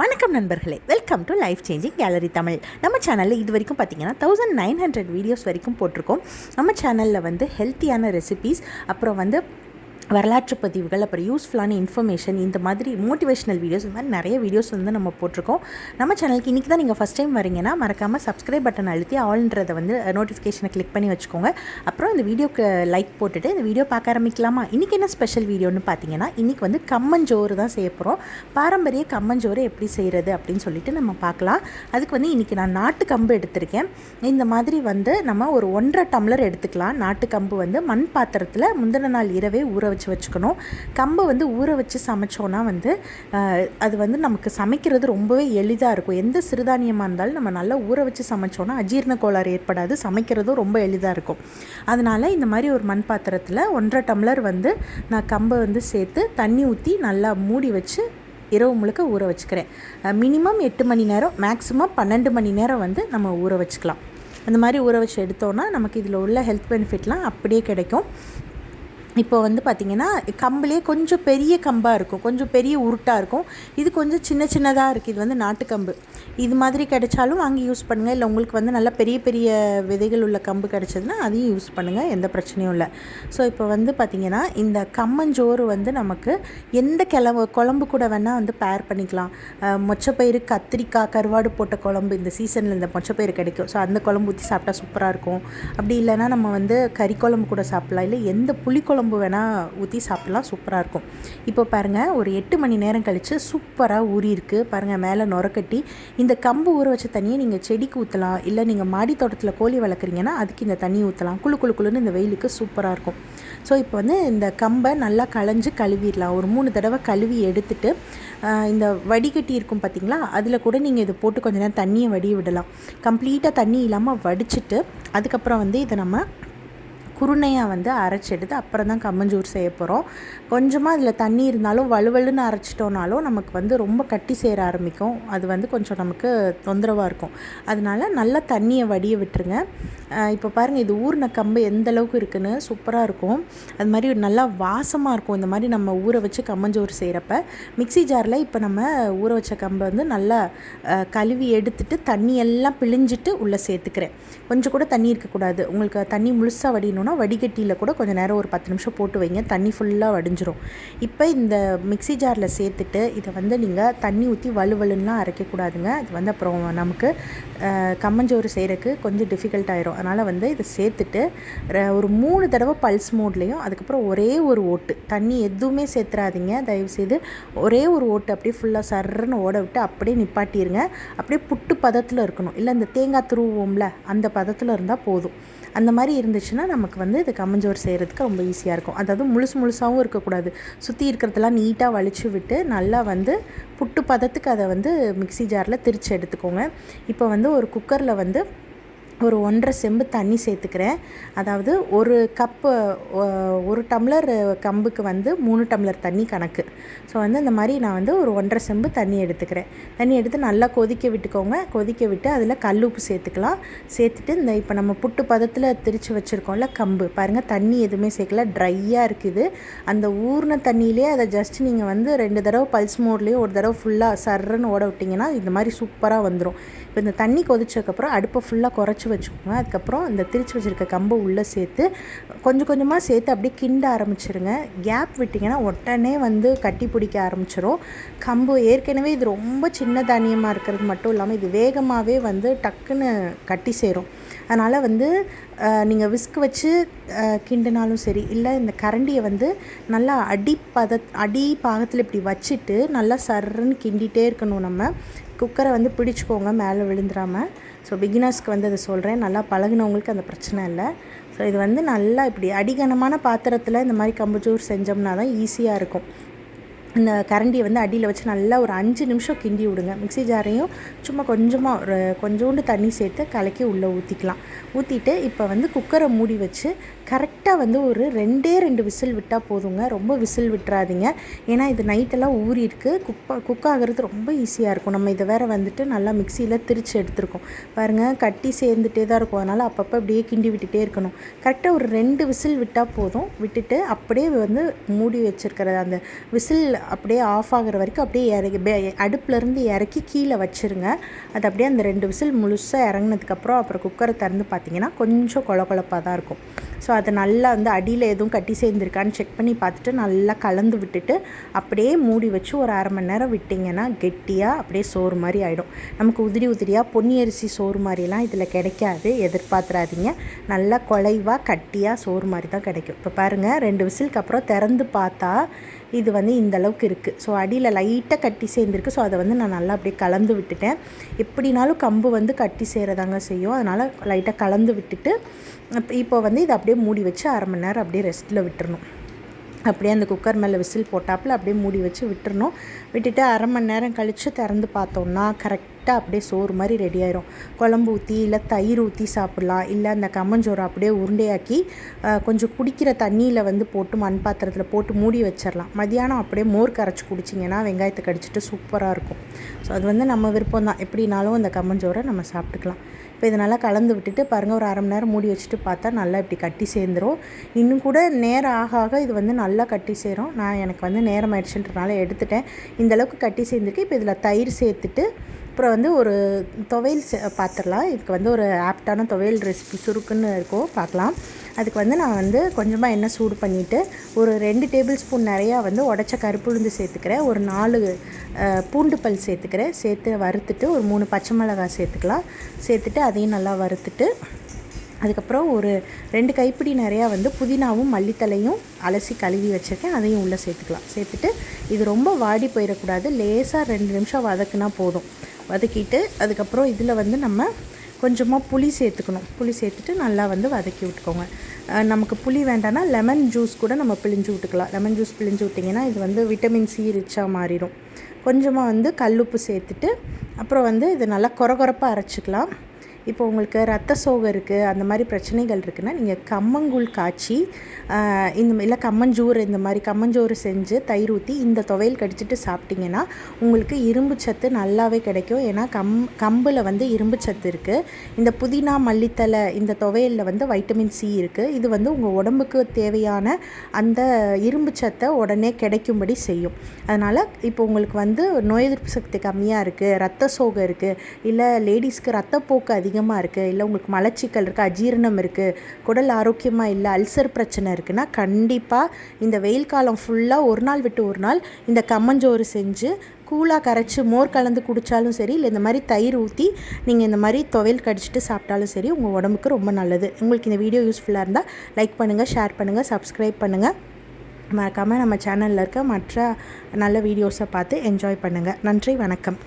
வணக்கம் நண்பர்களே, welcome to life changing gallery Tamil. நம்ம சேனலில் இது வரைக்கும் பார்த்தீங்கன்னா 1900 வீடியோஸ் வரைக்கும் போட்டிருக்கோம். நம்ம சேனலில் வந்து ஹெல்த்தியான ரெசிபீஸ், அப்புறம் வந்து வரலாற்று பதிவுகள், அப்புறம் யூஸ்ஃபுல்லான இன்ஃபர்மேஷன், இந்த மாதிரி மோட்டிவேஷனல் வீடியோஸ், இந்த மாதிரி நிறைய வீடியோஸ் வந்து நம்ம போட்டிருக்கோம். நம்ம சேனலுக்கு இன்றைக்கி தான் நீங்கள் ஃபஸ்ட் டைம் வரீங்கன்னா மறக்காமல் சப்ஸ்கிரைப் பட்டன் அழுத்தி ஆல்ன்றதை வந்து நோட்டிஃபிகேஷனை கிளிக் பண்ணி வச்சுக்கோங்க. அப்புறம் இந்த வீடியோக்கு லைக் போட்டுட்டு இந்த வீடியோ பார்க்க ஆரம்பிக்கலாமா? இன்றைக்கி என்ன ஸ்பெஷல் வீடியோன்னு பார்த்தீங்கன்னா, இன்றைக்கி வந்து கம்மஞ்சோறு தான் செய்ய போகிறோம். பாரம்பரிய கம்மஞ்சோறு எப்படி செய்கிறது அப்படின்னு சொல்லிட்டு நம்ம பார்க்கலாம். அதுக்கு வந்து இன்றைக்கி நான் நாட்டு கம்பு எடுத்திருக்கேன். இந்த மாதிரி வந்து நம்ம ஒரு 1.5 டம்ளர் எடுத்துக்கலாம். நாட்டு கம்பு வந்து மண் பாத்திரத்தில் முந்தின நாள் இரவே ஊற வச்சுக்கணும். கம்பை வந்து ஊற வச்சு சமைச்சோன்னா வந்து அது வந்து நமக்கு சமைக்கிறது ரொம்பவே எளிதாக இருக்கும். எந்த சிறுதானியமாக இருந்தாலும் நம்ம நல்லா ஊற வச்சு சமைச்சோன்னா அஜீரண கோளாறு ஏற்படாது, சமைக்கிறதும் ரொம்ப எளிதாக இருக்கும். அதனால் இந்த மாதிரி ஒரு மண் பாத்திரத்தில் 1.5 டம்ளர் வந்து நான் கம்பை வந்து சேர்த்து தண்ணி ஊற்றி நல்லா மூடி வச்சு இரவு முழுக்க ஊற வச்சுக்கிறேன். மினிமம் 8 மணி நேரம், மேக்ஸிமம் 12 மணி நேரம் வந்து நம்ம ஊற வச்சுக்கலாம். அந்த மாதிரி ஊற வச்சு எடுத்தோன்னா நமக்கு இதில் உள்ள ஹெல்த் பெனிஃபிட்லாம் அப்படியே கிடைக்கும். இப்போ வந்து பார்த்திங்கன்னா கம்புலேயே கொஞ்சம் பெரிய கம்பாக இருக்கும், கொஞ்சம் பெரிய உருட்டாக இருக்கும். இது கொஞ்சம் சின்ன சின்னதாக இருக்குது. இது வந்து நாட்டுக்கம்பு. இது மாதிரி கிடைச்சாலும் வாங்கி யூஸ் பண்ணுங்கள். இல்லை உங்களுக்கு வந்து நல்லா பெரிய பெரிய விதைகள் உள்ள கம்பு கிடைச்சதுன்னா அதையும் யூஸ் பண்ணுங்கள், எந்த பிரச்சனையும் இல்லை. ஸோ இப்போ வந்து பார்த்திங்கன்னா இந்த கம்மஞ்சோறு வந்து நமக்கு எந்த குழம்பு கூட வேணால் வந்து பேர் பண்ணிக்கலாம். மொச்சப்பயிறு, கத்திரிக்காய், கருவாடு போட்ட குழம்பு, இந்த சீசனில் இந்த மொச்சப்பயிறு கிடைக்கும். ஸோ அந்த குழம்பு ஊற்றி சாப்பிட்டா சூப்பராக இருக்கும். அப்படி இல்லைனா நம்ம வந்து கறி குழம்பு கூட சாப்பிட்லாம். இல்லை எந்த புளிக்குழம்பு வேணால் ஊற்றி சாப்பிட்லாம், சூப்பராக இருக்கும். இப்போ பாருங்கள், ஒரு 8 மணி நேரம் கழித்து சூப்பராக ஊறி இருக்குது பாருங்கள். மேலே நுரக்கட்டி. இந்த கம்பு ஊற வச்ச தண்ணியை நீங்கள் செடிக்கு ஊற்றலாம். இல்லை நீங்கள் மாடி தோட்டத்தில் கோழி வளர்க்குறீங்கன்னா அதுக்கு இந்த தண்ணி ஊற்றலாம். குளுன்னு இந்த வெயிலுக்கு சூப்பராக இருக்கும். ஸோ இப்போ வந்து இந்த கம்பை நல்லா கழுவிடலாம். ஒரு 3 தடவை கழுவி எடுத்துட்டு இந்த வடிகட்டி இருக்கும் பார்த்திங்களா, அதில் கூட நீங்கள் இதை போட்டு கொஞ்சம் நேரம் தண்ணியை வடிய விடலாம். கம்ப்ளீட்டாக தண்ணி இல்லாமல் வடிச்சிட்டு அதுக்கப்புறம் வந்து இதை நம்ம குருணையாக வந்து அரைச்சி எடுத்து அப்புறம் தான் கம்மஞ்சோறு செய்ய போகிறோம். கொஞ்சமாக அதில் தண்ணி இருந்தாலும் வலுவலுன்னு அரைச்சிட்டோனாலும் நமக்கு வந்து ரொம்ப கட்டி சேர ஆரம்பிக்கும். அது வந்து கொஞ்சம் நமக்கு தொந்தரவாக இருக்கும். அதனால நல்லா தண்ணியை வடிய விட்டுருங்க. இப்போ பாருங்கள், இது ஊறின கம்பு எந்த அளவுக்கு இருக்குன்னு சூப்பராக இருக்கும். அது மாதிரி நல்லா வாசமாக இருக்கும். இந்த மாதிரி நம்ம ஊற வச்சு கம்மஞ்சோறு செய்கிறப்ப மிக்ஸி ஜாரில் இப்போ நம்ம ஊற வச்ச கம்பை வந்து நல்லா கழுவி எடுத்துட்டு தண்ணியெல்லாம் பிழிஞ்சிட்டு உள்ளே சேர்த்துக்கிறேன். கொஞ்சம் கூட தண்ணி இருக்கக்கூடாது. உங்களுக்கு தண்ணி முழுசாக வடியணும் வடிகட்டியில் கூட கொஞ்சம் நேரம் ஒரு 10 நிமிஷம் போட்டு வைங்க, தண்ணி ஃபுல்லாக வடிஞ்சிரும். இப்போ இந்த மிக்ஸி ஜாரில் சேர்த்துட்டு இதை வந்து நீங்கள் தண்ணி ஊற்றி வலுவலுன்னெலாம் அரைக்கக்கூடாதுங்க. அது வந்து அப்புறம் நமக்கு கம்மஞ்சோறு செய்கிறதுக்கு கொஞ்சம் டிஃபிகல்ட் ஆயிரும். அதனால் வந்து இதை சேர்த்துட்டு ஒரு 3 தடவை பல்ஸ் மோட்லேயும் அதுக்கப்புறம் ஒரே ஒரு ஓட்டு, தண்ணி எதுவுமே சேர்த்துறாதீங்க தயவுசெய்து. ஒரே ஒரு ஓட்டு அப்படியே ஃபுல்லாக சர்றன்னு ஓட விட்டு அப்படியே நிப்பாட்டிடுங்க. அப்படியே புட்டு பதத்தில் இருக்கணும். இல்லை இந்த தேங்காய் துருவோம்ல அந்த பதத்தில் இருந்தால் போதும். அந்த மாதிரி இருந்துச்சுன்னா நமக்கு வந்து இது கம்மஞ்சோறு செய்கிறதுக்கு ரொம்ப ஈஸியாக இருக்கும். அதாவது முழுசாகவும் இருக்கக்கூடாது. சுற்றி இருக்கிறதெல்லாம் நீட்டாக வலிச்சு விட்டு நல்லா வந்து புட்டு பதத்துக்கு அதை வந்து மிக்ஸி ஜாரில் திரித்து எடுத்துக்கோங்க. இப்போ வந்து ஒரு குக்கரில் வந்து ஒரு 1.5 செம்பு தண்ணி சேர்த்துக்கிறேன். அதாவது ஒரு கப்பு, 1 டம்ளர் கம்புக்கு வந்து 3 டம்ளர் தண்ணி கணக்கு. ஸோ வந்து இந்த மாதிரி நான் வந்து ஒரு 1.5 செம்பு தண்ணி எடுத்துக்கிறேன். தண்ணி எடுத்து நல்லா கொதிக்க விட்டுக்கோங்க. கொதிக்க விட்டு அதில் கல்லுப்பு சேர்த்துக்கலாம். சேர்த்துட்டு இந்த இப்போ நம்ம புட்டு பதத்தில் திரித்து வச்சுருக்கோம்ல கம்பு, பாருங்கள் தண்ணி எதுவுமே சேர்க்கல, ட்ரையாக இருக்குது. அந்த ஊறின தண்ணியிலே அதை ஜஸ்ட் நீங்கள் வந்து 2 தடவை பல்ஸ் மோட்லேயும் ஒரு தடவை ஃபுல்லாக சர்றன்னு ஓட விட்டிங்கன்னா இந்த மாதிரி சூப்பராக வந்துடும். இப்போ இந்த தண்ணி கொதிச்சதுக்கப்புறம் அடுப்பை ஃபுல்லாக குறைச்சி வச்சுக்கோங்க. அதுக்கப்புறம் இந்த திரிச்சு வச்சுருக்க கம்பை உள்ளே சேர்த்து கொஞ்சம் கொஞ்சமாக சேர்த்து அப்படியே கிண்ட ஆரம்பிச்சிருங்க. கேப் விட்டிங்கன்னா உடனே வந்து கட்டி பிடிக்க ஆரம்பிச்சிடும் கம்பு. ஏற்கனவே இது ரொம்ப சின்ன தானியமாக இருக்கிறது மட்டும் இல்லாமல் இது வேகமாகவே வந்து டக்குன்னு கட்டி சேரும். அதனால் வந்து நீங்கள் விஸ்க் வச்சு கிண்டினாலும் சரி, இல்லை இந்த கரண்டியை வந்து நல்லா அடி பாகத்தில் இப்படி வச்சுட்டு நல்லா சர்றன்னு கிண்டிகிட்டே இருக்கணும். நம்ம குக்கரை வந்து பிடிச்சிக்கோங்க மேலே விழுந்துடாமல். ஸோ பிகினர்ஸ்க்கு வந்து அதை சொல்கிறேன். நல்லா பழகினவங்களுக்கு அந்த பிரச்சனை இல்லை. ஸோ இது வந்து நல்லா இப்படி அடிகனமான பாத்திரத்தில் இந்த மாதிரி கம்பஞ்சோறு செஞ்சோம்னா தான் ஈஸியாக இருக்கும். இந்த கரண்டியை வந்து அடியில் வச்சு நல்லா ஒரு 5 நிமிஷம் கிண்டி விடுங்க. மிக்ஸி ஜாரையும் சும்மா கொஞ்சமாக கொஞ்சோண்டு தண்ணி சேர்த்து கலக்கி உள்ளே ஊற்றிக்கலாம். ஊற்றிட்டு இப்போ வந்து குக்கரை மூடி வச்சு கரெக்டாக வந்து ஒரு 2 விசில் விட்டால் போதுங்க. ரொம்ப விசில் விட்டுறாதீங்க. ஏன்னா இது நைட்டெல்லாம் ஊறி இருக்குது. குக் ஆகிறது ரொம்ப ஈஸியாக இருக்கும். நம்ம இதை வேறு வந்துட்டு நல்லா மிக்சியில் திரித்து எடுத்துருக்கோம் பாருங்கள். கட்டி சேர்ந்துட்டே தான் இருக்கும். அதனால் அப்பப்போ அப்படியே கிண்டி விட்டுட்டே இருக்கணும். கரெக்டாக ஒரு 2 விசில் விட்டால் போதும். விட்டுட்டு அப்படியே வந்து மூடி வச்சுருக்கிற அந்த விசில் அப்படியே ஆஃப் ஆகிற வரைக்கும் அப்படியே அடுப்புலேருந்து இறக்கி கீழே வச்சுருங்க. அது அப்படியே அந்த 2 விசில் முழுசாக இறங்கினதுக்கப்புறம் அப்புறம் குக்கரை திறந்து பார்த்திங்கன்னா கொஞ்சம் கொழப்பாக தான் இருக்கும். ஸோ அதை நல்லா வந்து அடியில் எதுவும் கட்டி சேர்ந்துருக்கான்னு செக் பண்ணி பார்த்துட்டு நல்லா கலந்து விட்டுட்டு அப்படியே மூடி வச்சு ஒரு 1/2 மணி நேரம் விட்டிங்கன்னா கெட்டியாக அப்படியே சோறு மாதிரி ஆகிடும். நமக்கு உதிரியாக பொன்னி அரிசி சோறு மாதிரிலாம் இதில் கிடைக்காது, எதிர்பார்த்துறாதீங்க. நல்லா குழைவாக கட்டியாக சோறு மாதிரி தான் கிடைக்கும். இப்போ பாருங்கள் 2 விசிலுக்கு அப்புறம் திறந்து பார்த்தா இது வந்து இந்த அளவுக்கு இருக்குது. ஸோ அடியில் லைட்டாக கட்டி சேர்ந்துருக்கு. ஸோ அதை வந்து நான் நல்லா அப்படியே கலந்து விட்டுட்டேன். எப்படினாலும் கம்பு வந்து கட்டி சேரதாங்க செய்யும், அதனால் லைட்டாக கலந்து விட்டுட்டு இப்போ வந்து இதை அப்படியே மூடி வச்சு 1/2 மணி நேரம் அப்படியே ரெஸ்ட்டில் விட்டுறணும். அப்படியே அந்த குக்கர் மேலே விசில் போட்டாப்பில் அப்படியே மூடி வச்சு விட்டுறணும். விட்டுட்டு 1/2 மணி நேரம் கழித்து திறந்து பார்த்தோம்னா கரெக்டாக அப்படியே சோறு மாதிரி ரெடி ஆயிரும். குழம்பு ஊற்றி இல்லை தயிர் ஊற்றி சாப்பிட்லாம், இல்லை அந்த கம்மஞ்சோறு அப்படியே உருண்டையாக்கி கொஞ்சம் குடிக்கிற தண்ணியில் வந்து போட்டு மண் பாத்திரத்தில் போட்டு மூடி வச்சிடலாம். மதியானம் அப்படியே மோர் கரைச்சி குடிச்சிங்கன்னா வெங்காயத்தை கடிச்சிட்டு சூப்பராக இருக்கும். ஸோ அது வந்து நம்ம விருப்பம் தான், எப்படினாலும் அந்த கம்மஞ்சோரை நம்ம சாப்பிட்டுக்கலாம். இப்போ இதை நல்லா கலந்து விட்டுட்டு பாருங்கள், ஒரு 1/2 மணி நேரம் மூடி வச்சுட்டு பார்த்தா நல்லா இப்படி கட்டி சேர்ந்துடும். இன்னும் கூட நேரம் ஆக இது வந்து நல்லா கட்டி சேரும். எனக்கு வந்து நேரம் ஆயிடுச்சுன்றனால எடுத்துட்டேன். இந்தளவுக்கு கட்டி சேர்ந்துருக்கு. இப்போ இதில் தயிர் சேர்த்துட்டு அப்புறம் வந்து ஒரு துவையல் பார்த்துடலாம். இதுக்கு வந்து ஒரு ஆப்டான துவையல் ரெசிபி சுருக்குன்னு இருக்கும், பார்க்கலாம். அதுக்கு வந்து நான் வந்து கொஞ்சமாக எண்ணெய் சூடு பண்ணிவிட்டு ஒரு 2 டேபிள் ஸ்பூன் நிறையா வந்து உடச்ச கருப்புளுந்து சேர்த்துக்கிறேன். ஒரு 4 பூண்டு பல் சேர்த்துக்கிறேன். சேர்த்து வறுத்துட்டு ஒரு 3 பச்சை மிளகாய் சேர்த்துக்கலாம். சேர்த்துட்டு அதையும் நல்லா வறுத்துட்டு அதுக்கப்புறம் ஒரு 2 கைப்பிடி நிறையா வந்து புதினாவும் மல்லித்தலையும் அலசி கழுவி வச்சுருக்கேன், அதையும் உள்ளே சேர்த்துக்கலாம். சேர்த்துட்டு இது ரொம்ப வாடி போயிடக்கூடாது, லேசாக 2 நிமிஷம் வதக்குனா போதும். வதக்கிட்டு அதுக்கப்புறம் இதில் வந்து நம்ம கொஞ்சமாக புளி சேர்த்துக்கணும். புளி சேர்த்துட்டு நல்லா வந்து வதக்கி விட்டுக்கோங்க. நமக்கு புளி வேண்டாம்னா லெமன் ஜூஸ் கூட நம்ம பிழிஞ்சு விட்டுக்கலாம். லெமன் ஜூஸ் பிழிஞ்சு விட்டிங்கன்னா இது வந்து விட்டமின் சி ரிச்சாக மாறிடும். கொஞ்சமாக வந்து கல்லுப்பு சேர்த்துட்டு அப்புறம் வந்து இது நல்லா கொரகொரப்பாக அரைச்சிக்கலாம். இப்போ உங்களுக்கு ரத்த சோகை இருக்குது, அந்த மாதிரி பிரச்சனைகள் இருக்குன்னா நீங்கள் கம்மங்கூழ் காய்ச்சி இல்லை கம்மஞ்சோறு, இந்த மாதிரி கம்மஞ்சோறு செஞ்சு தயிர் ஊற்றி இந்த துவையல் கடிச்சிட்டு சாப்பிட்டிங்கன்னா உங்களுக்கு இரும்பு சத்து நல்லாவே கிடைக்கும். ஏன்னா கம்பில் வந்து இரும்பு சத்து இருக்குது. இந்த புதினா மல்லித்தலை இந்த துவையலில் வந்து வைட்டமின் சி இருக்குது. இது வந்து உங்கள் உடம்புக்கு தேவையான அந்த இரும்பு சத்தை உடனே கிடைக்கும்படி செய்யும். அதனால் இப்போ உங்களுக்கு வந்து நோய் எதிர்ப்பு சக்தி கம்மியாக இருக்குது, ரத்த சோகை இருக்குது, இல்லை லேடிஸ்க்கு ரத்தப்போக்கு அதிகமாக இருக்குது, இல்லை உங்களுக்கு மலச்சிக்கல் இருக்குது, அஜீரணம் இருக்குது, குடல் ஆரோக்கியமாக இல்லை, அல்சர் பிரச்சனை இருக்குன்னா கண்டிப்பாக இந்த வெயில் காலம் ஃபுல்லாக ஒரு நாள் விட்டு ஒரு நாள் இந்த கம்மஞ்சோறு செஞ்சு கூலாக கரைச்சி மோர் கலந்து குடித்தாலும் சரி, இல்லை இந்த மாதிரி தயிர் ஊற்றி நீங்கள் இந்த மாதிரி துவையல் கடிச்சிட்டு சாப்பிட்டாலும் சரி, உங்கள் உடம்புக்கு ரொம்ப நல்லது. உங்களுக்கு இந்த வீடியோ யூஸ்ஃபுல்லாக இருந்தால் லைக் பண்ணுங்கள், ஷேர் பண்ணுங்கள், சப்ஸ்கிரைப் பண்ணுங்கள். மறக்காமல் நம்ம சேனலில் இருக்க மற்ற நல்ல வீடியோஸை பார்த்து என்ஜாய் பண்ணுங்கள். நன்றி, வணக்கம்.